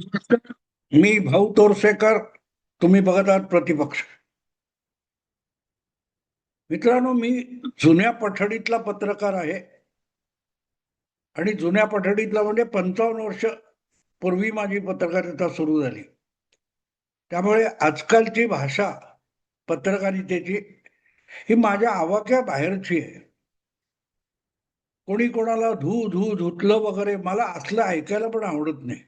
नमस्कार. मी भाऊ तोरसेकर. तुम्ही बघत आहात प्रतिपक्ष. मित्रांनो, मी जुन्या पठडीतला पत्रकार आहे आणि जुन्या पठडीतला म्हणजे 55 वर्ष पूर्वी माझी पत्रकारिता सुरू झाली. त्यामुळे आजकालची भाषा पत्रकारितेची ही माझ्या आवाक्या बाहेरची आहे. कोणी कोणाला धू धू धुतलं वगैरे मला असलं ऐकायला पण आवडत नाही.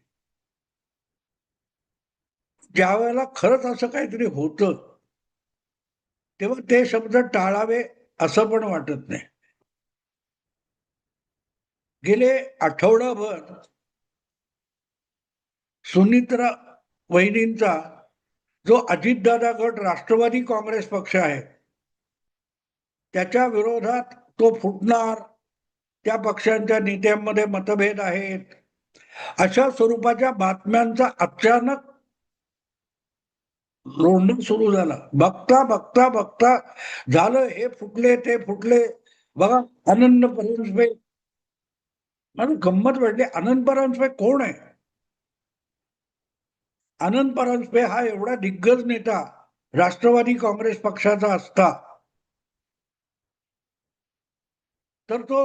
ज्या वेळेला खरंच असं काहीतरी होतं तेव्हा ते शब्द टाळावे असं पण वाटत नाही. गेले आठवडाभर सुनित्रा वहिनींचा जो अजितदादा गट राष्ट्रवादी काँग्रेस पक्ष आहे त्याच्या विरोधात तो फुटणार, त्या पक्षांच्या नेत्यांमध्ये मतभेद आहेत, अशा स्वरूपाच्या बातम्यांचा अचानक लोंढ सुरू झाला. बघता बघता बघता झालं हे फुटले ते फुटले. बघा, आनंद परांजपे. मला गंमत वाटली, आनंद परांजपे कोण आहे? आनंद परांजपे हा एवढा दिग्गज नेता राष्ट्रवादी काँग्रेस पक्षाचा असता तर तो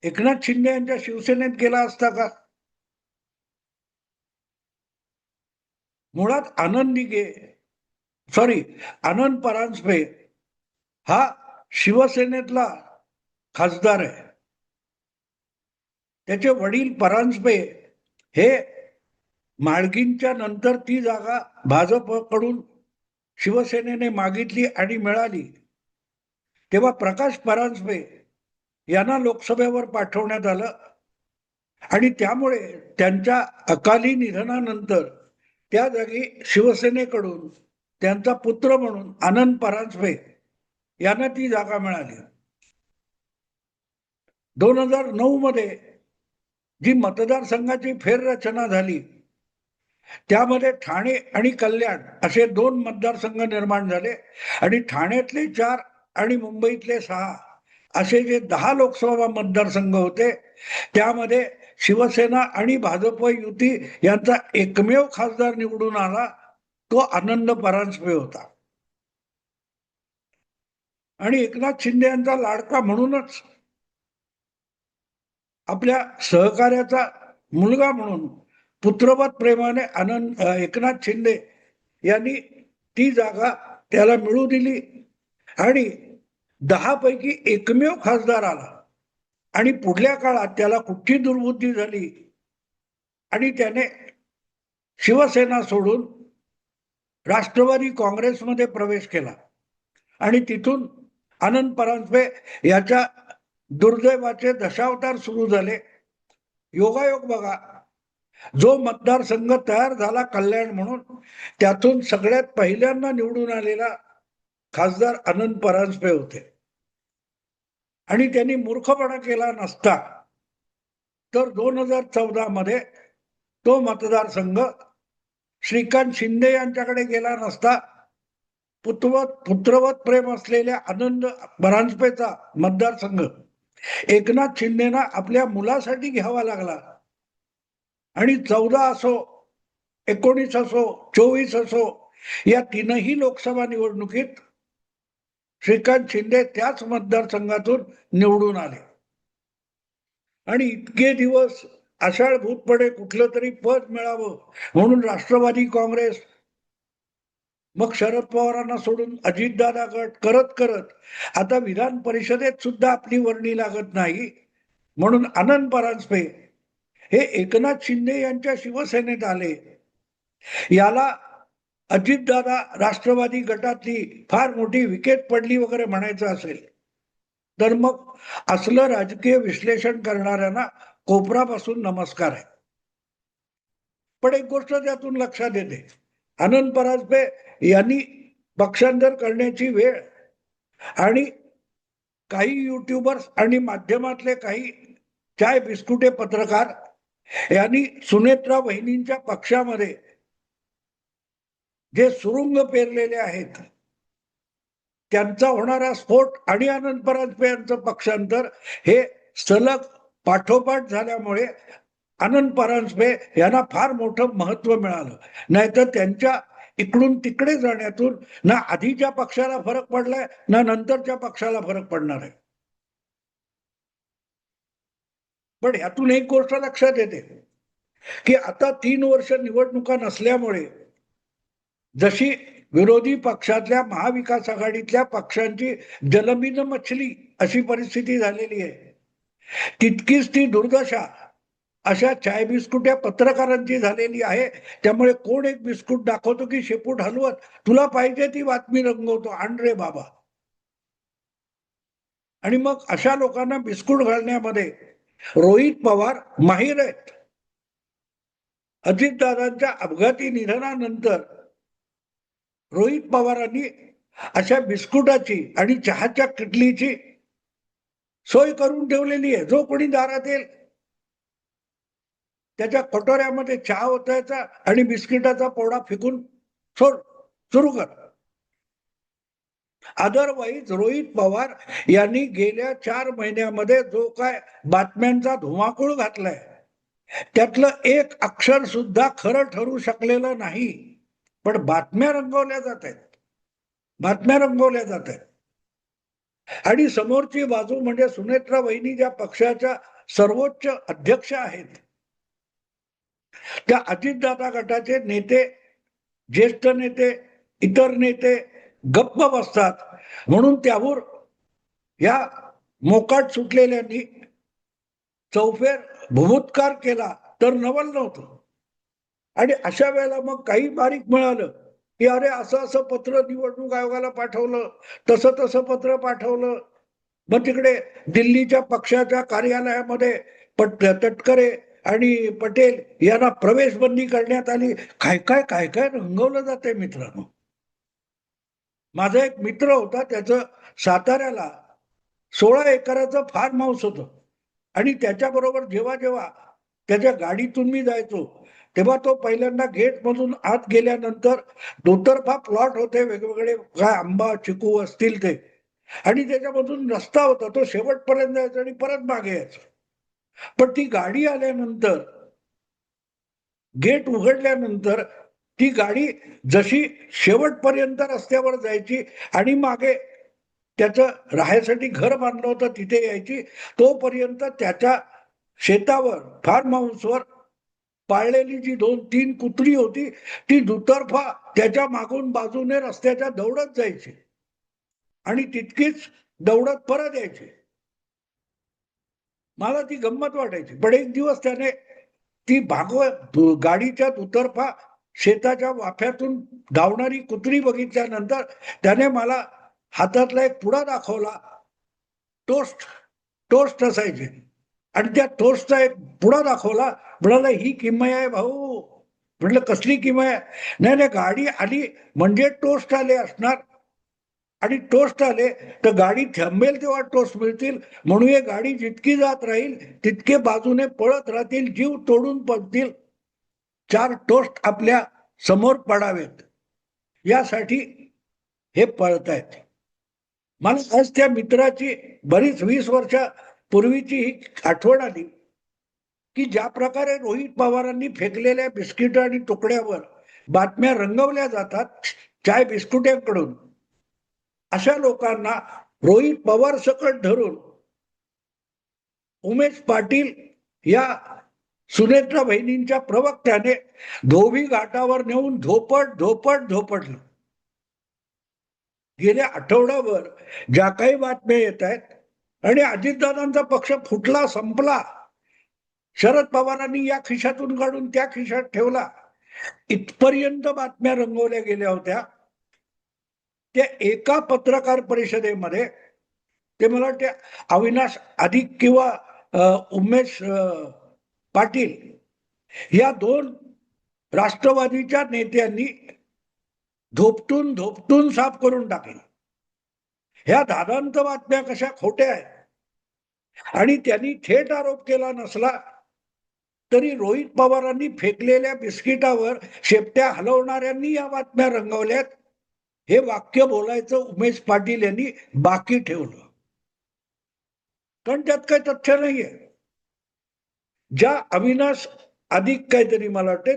एकनाथ शिंदे यांच्या शिवसेनेत गेला असता का? मुळात आनंद परांजपे हा शिवसेनेतला खासदार आहे. त्याचे वडील परांजपे हे माळगींच्या नंतर ती जागा भाजपकडून शिवसेनेने मागितली आणि मिळाली. तेव्हा प्रकाश परांजपे यांना लोकसभेवर पाठवण्यात आलं आणि त्यामुळे त्यांच्या अकाली निधनानंतर त्या जागी शिवसेनेकडून त्यांचा पुत्र म्हणून आनंद परांजपे यांना ती जागा मिळाली. 2009 मध्ये जी मतदारसंघाची फेररचना झाली त्यामध्ये ठाणे आणि कल्याण असे 2 मतदारसंघ निर्माण झाले आणि ठाण्यातले 4 आणि मुंबईतले 6 असे जे 10 लोकसभा मतदारसंघ होते त्यामध्ये शिवसेना आणि भाजप युती यांचा एकमेव खासदार निवडून आला तो आनंद परांजपे होता. आणि एकनाथ शिंदे यांचा लाडका म्हणूनच आपल्या सहकार्याचा मुलगा म्हणून पुत्रवत प्रेमाने एकनाथ शिंदे यांनी ती जागा त्याला मिळू दिली आणि 10 पैकी एकमेव खासदार आला. आणि पुढल्या काळात त्याला कुठची दुर्बुद्धी झाली आणि त्याने शिवसेना सोडून राष्ट्रवादी काँग्रेसमध्ये प्रवेश केला आणि तिथून आनंद परांजपे याच्या दुर्दैवाचे दशावतार सुरू झाले. योगायोग बघा, जो मतदारसंघ तयार झाला कल्याण म्हणून त्यातून सगळ्यात पहिल्यांदा निवडून आलेला खासदार आनंद परांजपे होते. आणि त्यांनी मूर्खपणा केला नसता तर 2014 मध्ये तो मतदारसंघ श्रीकांत शिंदे यांच्याकडे गेला नसता. पुत्रवत प्रेम असलेल्या आनंद परांजपेचा मतदारसंघ एकनाथ शिंदेना आपल्या मुलासाठी घ्यावा लागला. आणि 14 असो, 19 असो, 24 असो, या 3ही लोकसभा निवडणुकीत श्रीकांत शिंदे त्याच मतदारसंघातून निवडून आले. आणि इतके दिवस आषाढभूतपणे कुठलं तरी पद मिळावं म्हणून राष्ट्रवादी काँग्रेस, मग शरद पवारांना सोडून अजितदादा गट करत करत आता विधान परिषदेत सुद्धा आपली वर्णी लागत नाही म्हणून आनंद परांजपे हे एकनाथ शिंदे यांच्या शिवसेनेत आले. याला अजितदादा राष्ट्रवादी गटातली फार मोठी विकेट पडली वगैरे म्हणायचं असेल तर मग असलं राजकीय विश्लेषण करणाऱ्यांना कोपरापासून नमस्कार आहे. पण एक गोष्ट त्यातून लक्षात येते, आनंद परांजपे यांनी पक्षांतर करण्याची वेळ आणि काही युट्यूबर्स आणि माध्यमातले काही चाय बिस्कुटे पत्रकार यांनी सुनेत्रा वहिनींच्या पक्षामध्ये जे सुरुंग पेरलेले आहेत त्यांचा होणारा स्फोट आणि आनंद परांजपे यांचं पक्षांतर हे सलग पाठोपाठ झाल्यामुळे आनंद परांजपे यांना फार मोठं महत्व मिळालं. नाहीतर त्यांच्या इकडून तिकडे जाण्यातून ना आधीच्या पक्षाला फरक पडलाय ना नंतरच्या पक्षाला फरक पडणार आहे. पण ह्यातून एक गोष्ट लक्षात येते की आता 3 वर्ष निवडणुका नसल्यामुळे जशी विरोधी पक्षातल्या महाविकास आघाडीतल्या पक्षांची जलमीन मछली अशी परिस्थिती झालेली आहे, तितकीच ती दुर्दशा अशा चाय बिस्कुट्या पत्रकारांची झालेली आहे. त्यामुळे कोण एक बिस्कुट दाखवतो की शेपूट हलवत तुला पाहिजे ती बातमी रंगवतो, आण रे बाबा. आणि मग अशा लोकांना बिस्कुट घालण्यामध्ये रोहित पवार माहीर आहेत. अजितदादांच्या अपघाती निधनानंतर रोहित पवारांनी अशा बिस्कुटाची आणि चहाच्या किटलीची सोय करून ठेवलेली आहे. जो कोणी दारात येईल त्याच्या कटोऱ्यामध्ये चहा ओतायचा आणि बिस्किटाचा पोडा फेकून सोड, सुरू कर. अदरवाईज रोहित पवार यांनी गेल्या 4 महिन्यामध्ये जो काय बातम्यांचा धुमाकूळ घातलाय त्यातलं एक अक्षर सुद्धा खरं ठरू शकलेलं नाही. पण बातम्या रंगवल्या जात आहेत, बातम्या रंगवल्या जात आहेत. आणि समोरची बाजू म्हणजे सुनेत्रा वहिनी ज्या पक्षाच्या सर्वोच्च अध्यक्ष आहेत, त्या अजितदादा गटाचे नेते, ज्येष्ठ नेते, इतर नेते गप्प बसतात म्हणून त्यावर या मोकाट सुटलेल्यांनी चौफेर भूभुत्कार केला तर नवल नव्हतं. आणि अशा वेळेला मग काही बारीक मिळालं की अरे असं असं पत्र निवडणूक आयोगाला पाठवलं, तसं तसं पत्र पाठवलं. मग तिकडे दिल्लीच्या पक्षाच्या कार्यालयामध्ये तटकरे आणि पटेल यांना प्रवेश बंदी करण्यात आली. काय काय काय काय रंगवलं जाते मित्रांनो. माझा एक मित्र होता, त्याचं साताऱ्याला 16 एकराचं फार्म हाऊस होतं. आणि त्याच्याबरोबर जेव्हा जेव्हा त्याच्या गाडीतून मी जायचो तेव्हा तो पहिल्यांदा गेट मधून आत गेल्यानंतर दुतर्फा प्लॉट होते वेगवेगळे, काय आंबा चिकू असतील ते, आणि त्याच्यामधून रस्ता होता, तो शेवटपर्यंत जायचा आणि परत मागे यायचा. पण ती गाडी आल्यानंतर, गेट उघडल्यानंतर ती गाडी जशी शेवटपर्यंत रस्त्यावर जायची आणि मागे त्याचं राहायसाठी घर बांधलं होतं तिथे यायची, तोपर्यंत त्याच्या शेतावर फार्म हाऊसवर पाळलेली जी 2-3 कुत्री होती ती दुतर्फा त्याच्या मागून बाजूने रस्त्याच्या दौडत जायची आणि तितकीच दौडत परत यायची. मला ती गंमत वाटायची. पण एक दिवस त्याने ती गाडीच्या दुतर्फा शेताच्या वाफ्यातून धावणारी कुत्री बघितल्यानंतर त्याने मला हातातला एक पुडा दाखवला. टोस्ट टोस्ट असायचे आणि त्या टोस्टचा एक पुडा दाखवला. म्हणाला ही किमया आहे भाऊ. म्हटलं कसली किमया आहे? नाही नाही, गाडी आली म्हणजे टोस्ट आले असणार आणि टोस्ट आले तर गाडी थांबेल तेव्हा टोस्ट मिळतील, म्हणून हे गाडी जितकी जात राहील तितके बाजूने पळत राहतील, जीव तोडून पडतील, 4 टोस्ट आपल्या समोर पडावेत यासाठी हे पळतायत. मला आज त्या मित्राची बरीच 20 वर्षापूर्वीची ही आठवण आली की ज्या प्रकारे रोहित पवारांनी फेकलेल्या बिस्किट आणि तुकड्यावर बातम्या रंगवल्या जातात चाय बिस्कुट्यांकडून, अशा लोकांना रोहित पवार सकट धरून उमेश पाटील या सुनेत्रा बहिणींच्या प्रवक्त्याने धोबी घाटावर नेऊन धोपटलं. गेल्या आठवड्यावर ज्या काही बातम्या येत आहेत आणि अजितदादांचा पक्ष फुटला, संपला, शरद पवारांनी या खिशातून काढून त्या खिशात ठेवला, इथपर्यंत बातम्या रंगवल्या गेल्या होत्या. त्या एका पत्रकार परिषदेमध्ये ते मला वाटते अविनाश अधिक किंवा उमेश पाटील या 2 राष्ट्रवादीच्या नेत्यांनी धोपटून साफ करून टाकलं. ह्या दादांत बातम्या कशा खोट्या आहेत. आणि त्यांनी थेट आरोप केला नसला तरी रोहित पवारांनी फेकलेल्या बिस्किटावर शेपट्या हलवणाऱ्यांनी या बातम्या रंगवल्यात हे वाक्य बोलायचं उमेश पाटील यांनी बाकी ठेवलं, कारण त्यात काही तथ्य नाहीये. ज्या अविनाश अधिक काहीतरी मला वाटते,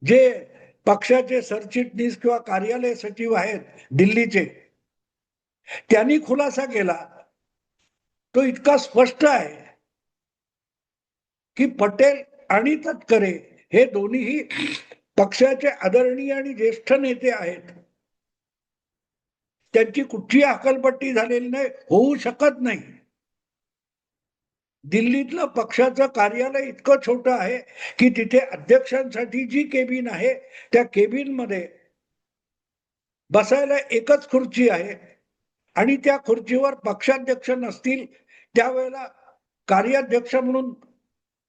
जे पक्षाचे सरचिटणीस किंवा कार्यालय सचिव आहेत दिल्लीचे, त्यांनी खुलासा केला तो इतका स्पष्ट आहे की पटेल आणि तटकरे हे दोन्हीही पक्षाचे आदरणीय आणि ज्येष्ठ नेते आहेत. त्यांची कुठची अकलपट्टी झालेली नाही, होऊ शकत नाही. दिल्लीतलं पक्षाचं कार्यालय इतकं छोटं आहे की तिथे अध्यक्षांसाठी जी केबिन आहे त्या केबिन मध्ये बसायला एकच खुर्ची आहे आणि त्या खुर्चीवर पक्षाध्यक्ष नसतील त्यावेळेला कार्याध्यक्ष म्हणून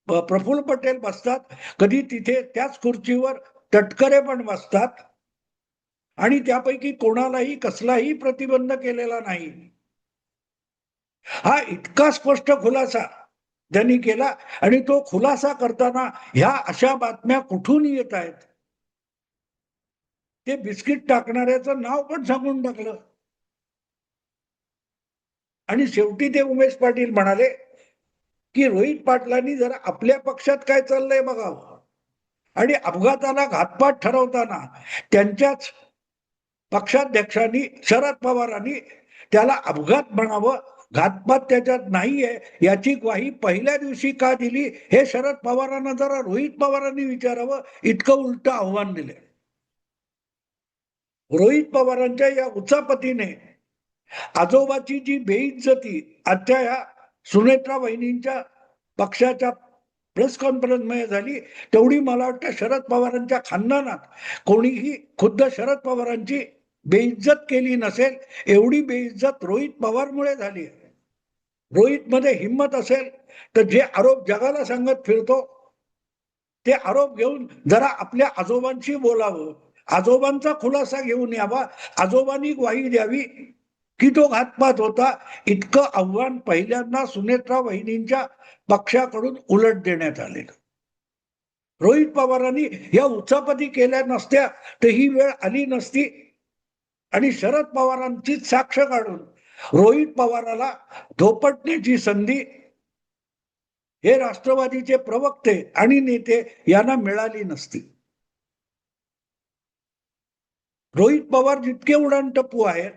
प्रफुल्ल पटेल बसतात, कधी तिथे त्याच खुर्चीवर तटकरे पण बसतात आणि त्यापैकी कोणालाही कसलाही प्रतिबंध केलेला नाही. हा इतका स्पष्ट खुलासा त्यांनी केला आणि तो खुलासा करताना ह्या अशा बातम्या कुठून येत आहेत, ते बिस्किट टाकणाऱ्याचं नाव पण सांगून टाकलं. आणि शेवटी ते उमेश पाटील म्हणाले की रोहित पाटलांनी जरा आपल्या पक्षात काय चाललंय बघावं आणि अपघाताला घातपात ठरवताना त्यांच्याच पक्षाध्यक्षांनी शरद पवारांनी त्याला अपघात म्हणावं, घातपात त्याच्यात नाहीये याची ग्वाही पहिल्या दिवशी का दिली हे शरद पवारांना जरा रोहित पवारांनी विचारावं, इतकं उलट आव्हान दिले. रोहित पवारांच्या या उचापतीने आजोबाची जी बेइज्जती आजच्या या सुनेत्रा वहिनींच्या पक्षाच्या प्रेस कॉन्फरन्स मध्ये झाली, तेवढी मला वाटतं शरद पवारांच्या खानदानात कोणीही खुद्द शरद पवारांची बेइज्जत केली नसेल, एवढी बेइज्जत रोहित पवारमुळे झाली. रोहित मध्ये हिंमत असेल तर जे आरोप जगाला सांगत फिरतो ते आरोप घेऊन जरा आपल्या आजोबांशी बोलावं, आजोबांचा खुलासा घेऊन यावा, आजोबांनी ग्वाही द्यावी की तो घातपात होता. इतकं आव्हान पहिल्यांदा सुनेत्रा वहिनींच्या पक्षाकडून उलट देण्यात आलेलं. रोहित पवारांनी या उचापती केल्या नसत्या तर ही वेळ आली नसती आणि शरद पवारांची साक्ष काढून रोहित पवाराला धोपटण्याची संधी हे राष्ट्रवादीचे प्रवक्ते आणि नेते यांना मिळाली नसती. रोहित पवार जितके उडाणटप्पू आहेत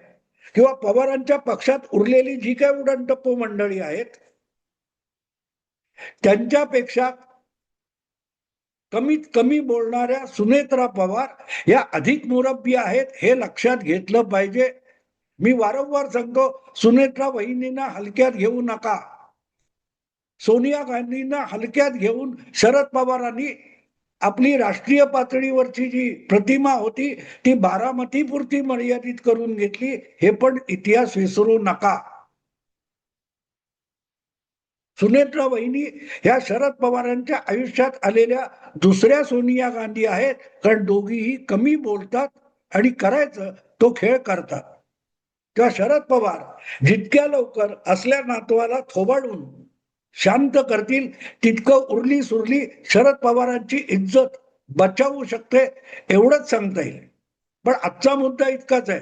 किंवा पवारांच्या पक्षात उरलेली जी काही उडाणटप्पू मंडळी आहेत त्यांच्यापेक्षा कमीत कमी बोलणाऱ्या सुनेत्रा पवार या अधिक मुरब्बी आहेत हे लक्षात घेतलं पाहिजे. मी वारंवार सांगतो, सुनेत्रा वहिनींना हलक्यात घेऊ नका. सोनिया गांधींना हलक्यात घेऊन शरद पवारांनी आपली राष्ट्रीय पातळीवरची जी प्रतिमा होती ती बारामती पुरती मर्यादित करून घेतली, हे पण इतिहास विसरू नका. सुनेत्रा वहिनी ह्या शरद पवारांच्या आयुष्यात आलेल्या दुसऱ्या सोनिया गांधी आहेत, कारण दोघीही कमी बोलतात आणि करायचं तो खेळ करतात. तेव्हा शरद पवार जितक्या लवकर असल्या नातवाला थोबाडून शांत करतील तितकं उरली सुरली शरद पवारांची इज्जत बचावू शकते, एवढंच सांगता येईल. पण आजचा मुद्दा इतकाच आहे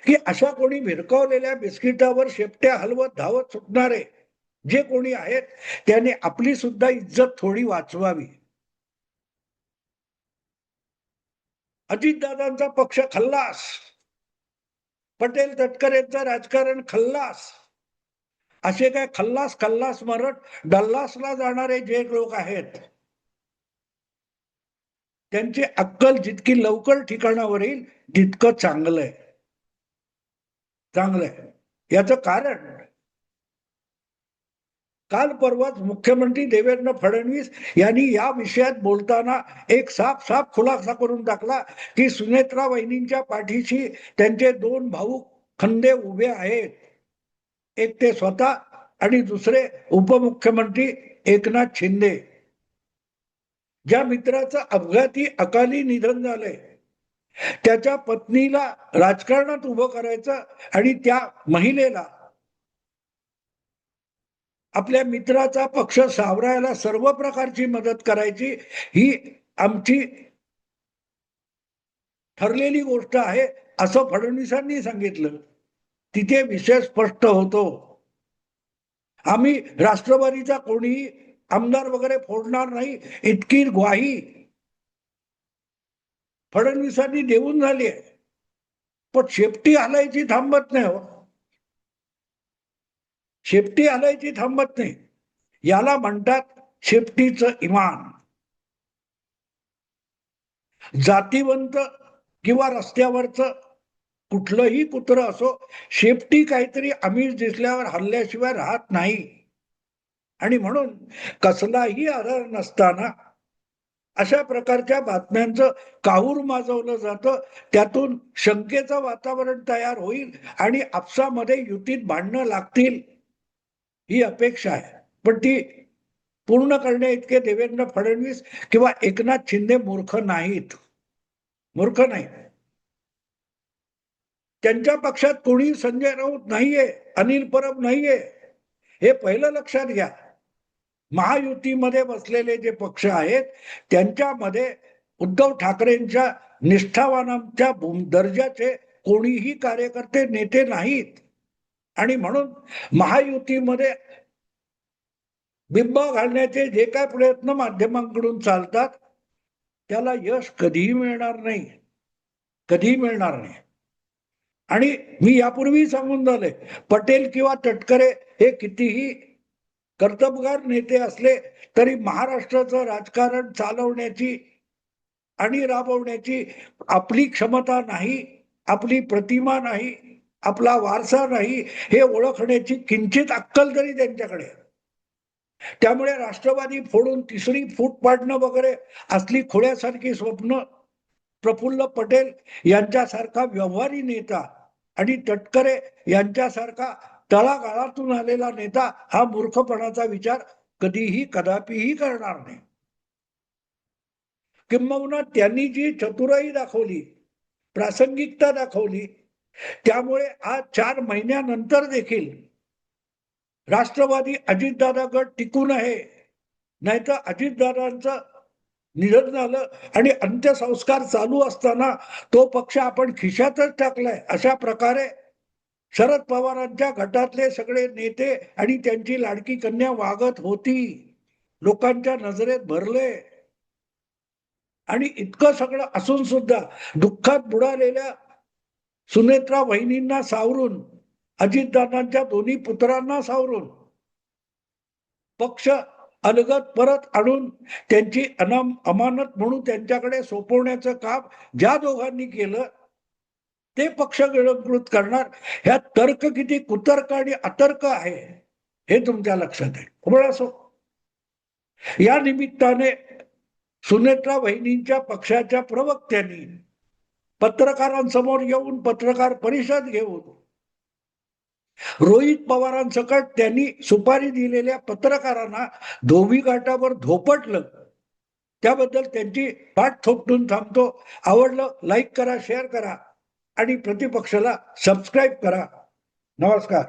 की अशा कोणी भिरकावलेल्या बिस्किटावर शेपट्या हलवत धावत सुटणारे जे कोणी आहेत त्यांनी आपली सुद्धा इज्जत थोडी वाचवावी. अजितदादांचा पक्ष खल्लास, पटेल तटकरेंचं राजकारण खल्लास, असे काय खल्लास खल्लास मरत डल्लासला जाणारे जे लोक आहेत त्यांची अक्कल जितकी लवकर ठिकाणावर येईल तितकं चांगलं आहे. चांगलं आहे. याचं कारण काल परवाच मुख्यमंत्री देवेंद्र फडणवीस यांनी या विषयात बोलताना एक साफ खुलासा करून टाकला की सुनेत्रा वहिनींच्या पाठीशी त्यांचे दोन भाऊ खंदे उभे आहेत. एक ते स्वतः आणि दुसरे उपमुख्यमंत्री एकनाथ शिंदे. ज्या मित्राचं अपघाती अकाली निधन झालंय त्याच्या पत्नीला राजकारणात उभं करायचं आणि त्या महिलेला आपल्या मित्राचा पक्ष सावरायला सर्व प्रकारची मदत करायची, ही आमची ठरलेली गोष्ट आहे असं फडणवीसांनी सांगितलं. तिथे विषय स्पष्ट होतो. आम्ही राष्ट्रवादीचा कोणीही आमदार वगैरे फोडणार नाही इतकी ग्वाही फडणवीसांनी देऊन झाली आहे. पण शेपटी हलायची थांबत नाही हो. शेपटी हलायची थांबत नाही. याला म्हणतात शेपटीचं इमान. जातीवंत किंवा रस्त्यावरचं कुठलंही कुत्र असो, शेपटी काहीतरी आमिष दिसल्यावर हल्ल्याशिवाय राहत नाही. आणि म्हणून कसलाही आधार नसताना अशा प्रकारच्या बातम्यांचं काहूर माजवलं जातं. त्यातून शंकेचं वातावरण तयार होईल आणि आपसामध्ये युतीत भांडणं लागतील ही अपेक्षा आहे. पण ती पूर्ण करण्या इतके देवेंद्र फडणवीस किंवा एकनाथ शिंदे मूर्ख नाहीत. मूर्ख नाही. त्यांच्या पक्षात कोणी संजय राऊत नाहीये, अनिल परब नाहीये, हे पहिलं लक्षात घ्या. महायुतीमध्ये बसलेले जे पक्ष आहेत त्यांच्यामध्ये उद्धव ठाकरेंच्या निष्ठावानांच्या दर्जाचे कोणीही कार्यकर्ते नेते नाहीत. आणि म्हणून महायुतीमध्ये बिंब घालण्याचे जे काय प्रयत्न माध्यमांकडून चालतात त्याला यश कधीही मिळणार नाही. कधीही मिळणार नाही. आणि मी यापूर्वी सांगून झाले, पटेल किंवा तटकरे हे कितीही कर्तबगार नेते असले तरी महाराष्ट्राचं राजकारण चालवण्याची आणि राबवण्याची आपली क्षमता नाही, आपली प्रतिमा नाही, आपला वारसा नाही हे ओळखण्याची किंचित अक्कल तरी त्यांच्याकडे. त्यामुळे राष्ट्रवादी फोडून तिसरी फूट पाडणं वगैरे असली खोड्यासारखी स्वप्न प्रफुल्ल पटेल यांच्यासारखा व्यवहारी नेता आणि तटकरे यांच्यासारखा तळागाळातून आलेला नेता हा मूर्खपणाचा विचार कधीही कदापिही करणार नाही. किंबहुना त्यांनी जी चतुराई दाखवली, प्रासंगिकता दाखवली, त्यामुळे आज 4 महिन्यानंतर देखील राष्ट्रवादी अजितदादा गट टिकून आहे. नाहीतर अजितदादांचं निधन झालं आणि अंत्यसंस्कार चालू असताना तो पक्ष आपण खिशातच टाकलाय अशा प्रकारे शरद पवारांच्या गटातले सगळे नेते आणि त्यांची लाडकी कन्या वागत होती. लोकांच्या नजरेत भरले. आणि इतकं सगळं असून सुद्धा दुःखात बुडालेल्या सुनेत्रा वहिनींना सावरून, अजितदादांच्या दोन्ही पुत्रांना सावरून पक्ष अलगद परत आणून त्यांची अमानत म्हणून त्यांच्याकडे सोपवण्याचं काम ज्या दोघांनी केलं ते पक्ष गिळंकृत करणार. ह्या तर्क किती कुतर्क आणि अतर्क आहे हे तुमच्या लक्षात आहे. असो, या निमित्ताने सुनेत्रा वहिनींच्या पक्षाच्या प्रवक्त्यांनी पत्रकारांसमोर येऊन पत्रकार परिषद घेऊन रोहित पवारांसकट त्यांनी सुपारी दिलेल्या पत्रकारांना धोबी घाटावर धोपटलं. त्याबद्दल त्यांची पाठ थोपटून थांबतो. आवडलं लाईक करा, शेअर करा आणि प्रतिपक्षाला सबस्क्राईब करा. नमस्कार.